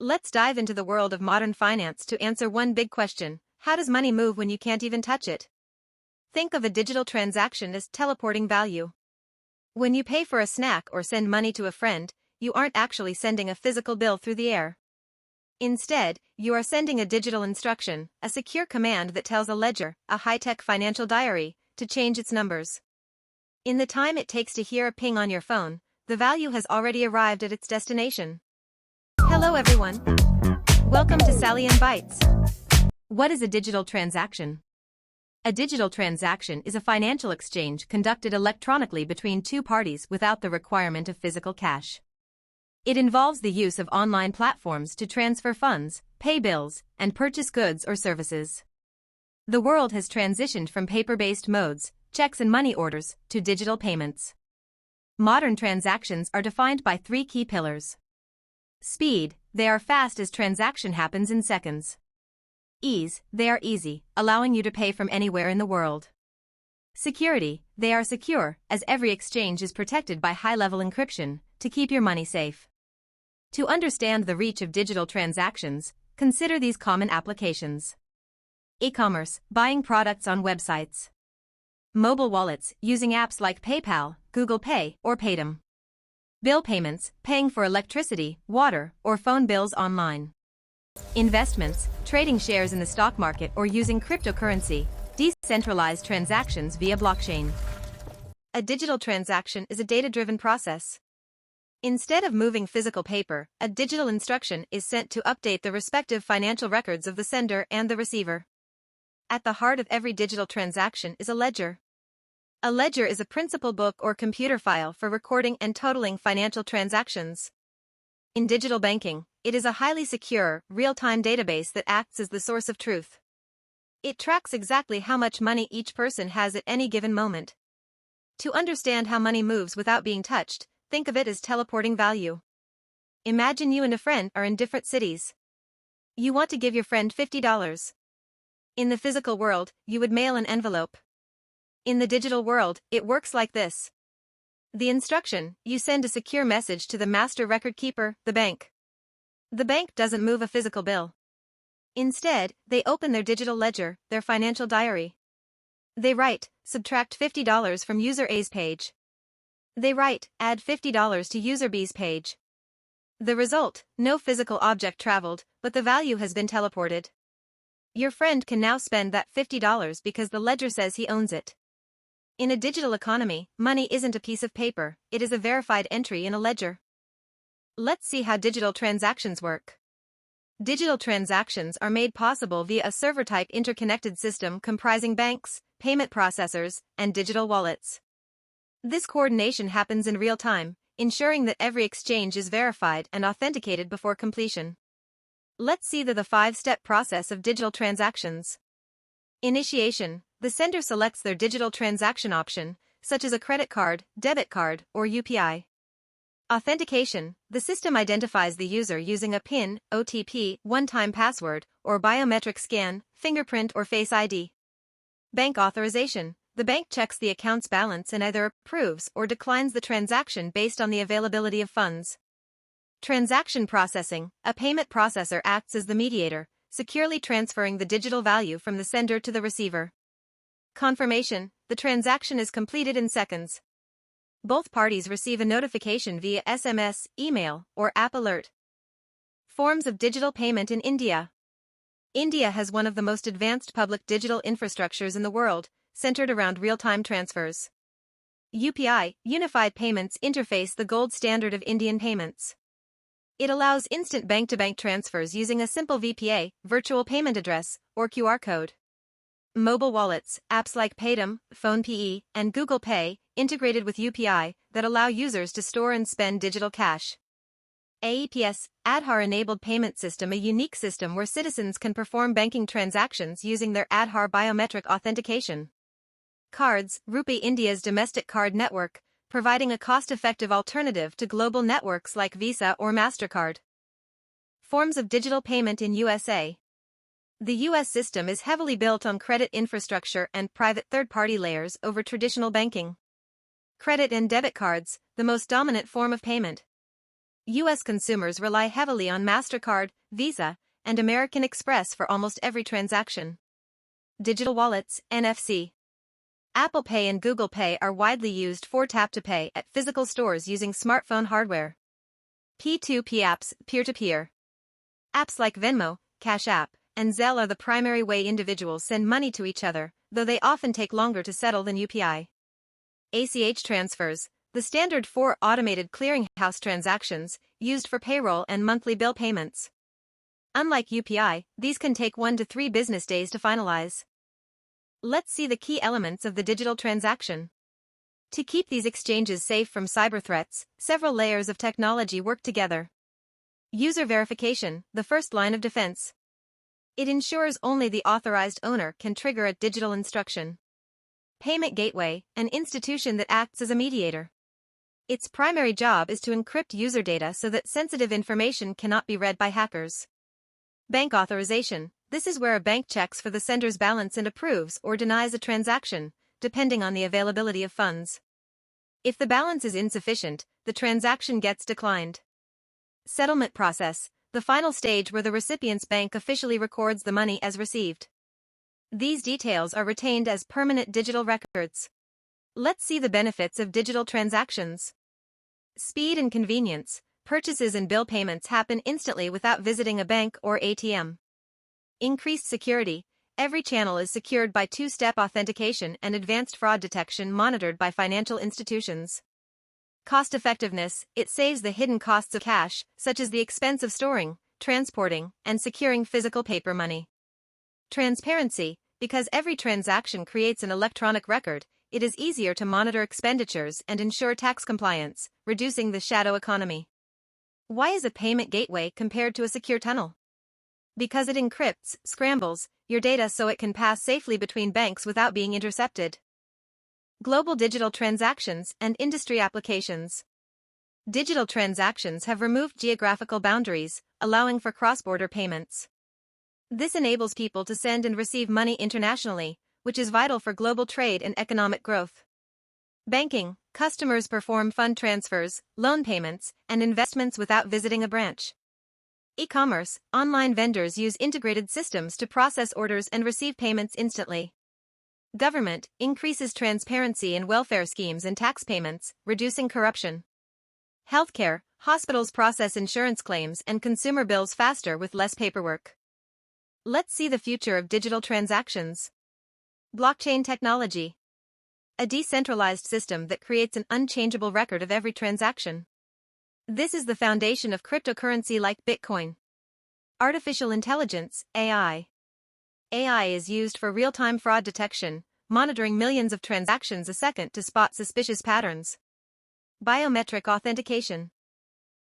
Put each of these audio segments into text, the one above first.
Let's dive into the world of modern finance to answer one big question: how does money move when you can't even touch it? Think of a digital transaction as teleporting value. When you pay for a snack or send money to a friend, you aren't actually sending a physical bill through the air. Instead, you are sending a digital instruction, a secure command that tells a ledger, a high-tech financial diary, to change its numbers. In the time it takes to hear a ping on your phone, the value has already arrived at its destination. Hello everyone. Welcome to Sallyann Bytes. What is a digital transaction? A digital transaction is a financial exchange conducted electronically between two parties without the requirement of physical cash. It involves the use of online platforms to transfer funds, pay bills, and purchase goods or services. The world has transitioned from paper-based modes, checks and money orders, to digital payments. Modern transactions are defined by three key pillars. Speed, they are fast as transaction happens in seconds. Ease, they are easy, allowing you to pay from anywhere in the world. Security, they are secure, as every exchange is protected by high-level encryption, to keep your money safe. To understand the reach of digital transactions, consider these common applications. E-commerce, buying products on websites. Mobile wallets, using apps like PayPal, Google Pay, or Paytm. Bill payments, paying for electricity, water, or phone bills online. Investments, trading shares in the stock market or using cryptocurrency, decentralized transactions via blockchain. A digital transaction is a data-driven process. Instead of moving physical paper, a digital instruction is sent to update the respective financial records of the sender and the receiver. At the heart of every digital transaction is a ledger. A ledger is a principal book or computer file for recording and totaling financial transactions. In digital banking, it is a highly secure, real-time database that acts as the source of truth. It tracks exactly how much money each person has at any given moment. To understand how money moves without being touched, think of it as teleporting value. Imagine you and a friend are in different cities. You want to give your friend $50. In the physical world, you would mail an envelope. In the digital world, it works like this. The instruction: you send a secure message to the master record keeper, the bank. The bank doesn't move a physical bill. Instead, they open their digital ledger, their financial diary. They write, subtract $50 from user A's page. They write, add $50 to user B's page. The result: no physical object traveled, but the value has been teleported. Your friend can now spend that $50 because the ledger says he owns it. In a digital economy, money isn't a piece of paper, it is a verified entry in a ledger. Let's see how digital transactions work. Digital transactions are made possible via a server-type interconnected system comprising banks, payment processors, and digital wallets. This coordination happens in real time, ensuring that every exchange is verified and authenticated before completion. Let's see the five-step process of digital transactions. Initiation: the sender selects their digital transaction option, such as a credit card, debit card, or UPI. Authentication: the system identifies the user using a PIN, OTP, one-time password, or biometric scan, fingerprint or Face ID. Bank authorization: the bank checks the account's balance and either approves or declines the transaction based on the availability of funds. Transaction processing: a payment processor acts as the mediator, securely transferring the digital value from the sender to the receiver. Confirmation: the transaction is completed in seconds. Both parties receive a notification via SMS, email, or app alert. Forms of digital payment in India. India has one of the most advanced public digital infrastructures in the world, centered around real-time transfers. UPI, Unified Payments Interface, the gold standard of Indian payments. It allows instant bank-to-bank transfers using a simple VPA, virtual payment address, or QR code. Mobile wallets, apps like Paytm, PhonePe, and Google Pay, integrated with UPI, that allow users to store and spend digital cash. AEPS, Aadhaar-enabled payment system, a unique system where citizens can perform banking transactions using their Aadhaar biometric authentication. Cards, Rupee, India's domestic card network, providing a cost-effective alternative to global networks like Visa or MasterCard. Forms of digital payment in USA. The U.S. system is heavily built on credit infrastructure and private third-party layers over traditional banking. Credit and debit cards, the most dominant form of payment. U.S. consumers rely heavily on MasterCard, Visa, and American Express for almost every transaction. Digital wallets, NFC. Apple Pay and Google Pay are widely used for tap-to-pay at physical stores using smartphone hardware. P2P apps, peer-to-peer. Apps like Venmo, Cash App, and Zelle are the primary way individuals send money to each other, though they often take longer to settle than UPI. ACH transfers, the standard for automated clearinghouse transactions, used for payroll and monthly bill payments. Unlike UPI, these can take 1 to 3 business days to finalize. Let's see the key elements of the digital transaction. To keep these exchanges safe from cyber threats, several layers of technology work together. User verification, the first line of defense. It ensures only the authorized owner can trigger a digital instruction. Payment gateway, an institution that acts as a mediator. Its primary job is to encrypt user data so that sensitive information cannot be read by hackers. Bank authorization, this is where a bank checks for the sender's balance and approves or denies a transaction, depending on the availability of funds. If the balance is insufficient, the transaction gets declined. Settlement process, the final stage where the recipient's bank officially records the money as received. These details are retained as permanent digital records. Let's see the benefits of digital transactions. Speed and convenience, purchases and bill payments happen instantly without visiting a bank or ATM. Increased security, every channel is secured by two-step authentication and advanced fraud detection monitored by financial institutions. Cost effectiveness, it saves the hidden costs of cash, such as the expense of storing, transporting, and securing physical paper money. Transparency, because every transaction creates an electronic record, it is easier to monitor expenditures and ensure tax compliance, reducing the shadow economy. Why is a payment gateway compared to a secure tunnel? Because it encrypts, scrambles, your data so it can pass safely between banks without being intercepted. Global digital transactions and industry applications. Digital transactions have removed geographical boundaries, allowing for cross-border payments. This enables people to send and receive money internationally, which is vital for global trade and economic growth. Banking, customers perform fund transfers, loan payments, and investments without visiting a branch. E-commerce, online vendors use integrated systems to process orders and receive payments instantly. Government, increases transparency in welfare schemes and tax payments, reducing corruption. Healthcare, hospitals process insurance claims and consumer bills faster with less paperwork. Let's see the future of digital transactions. Blockchain technology. A decentralized system that creates an unchangeable record of every transaction. This is the foundation of cryptocurrency like Bitcoin. Artificial intelligence, AI. AI is used for real-time fraud detection, monitoring millions of transactions a second to spot suspicious patterns. Biometric authentication.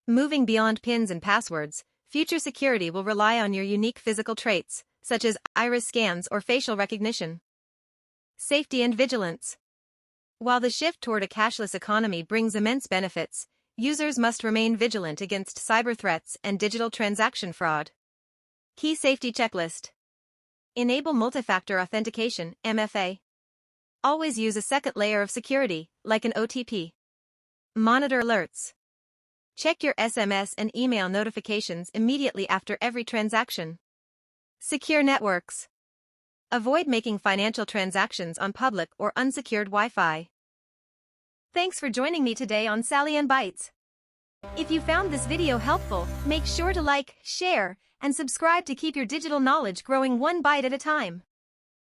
Moving beyond PINs and passwords, future security will rely on your unique physical traits, such as iris scans or facial recognition. Safety and vigilance. While the shift toward a cashless economy brings immense benefits, users must remain vigilant against cyber threats and digital transaction fraud. Key safety checklist. Enable multi-factor authentication, MFA. Always use a second layer of security, like an OTP. Monitor alerts. Check your SMS and email notifications immediately after every transaction. Secure networks. Avoid making financial transactions on public or unsecured Wi-Fi. Thanks for joining me today on Sallyann Bytes. If you found this video helpful, make sure to like, share, and subscribe to keep your digital knowledge growing one byte at a time.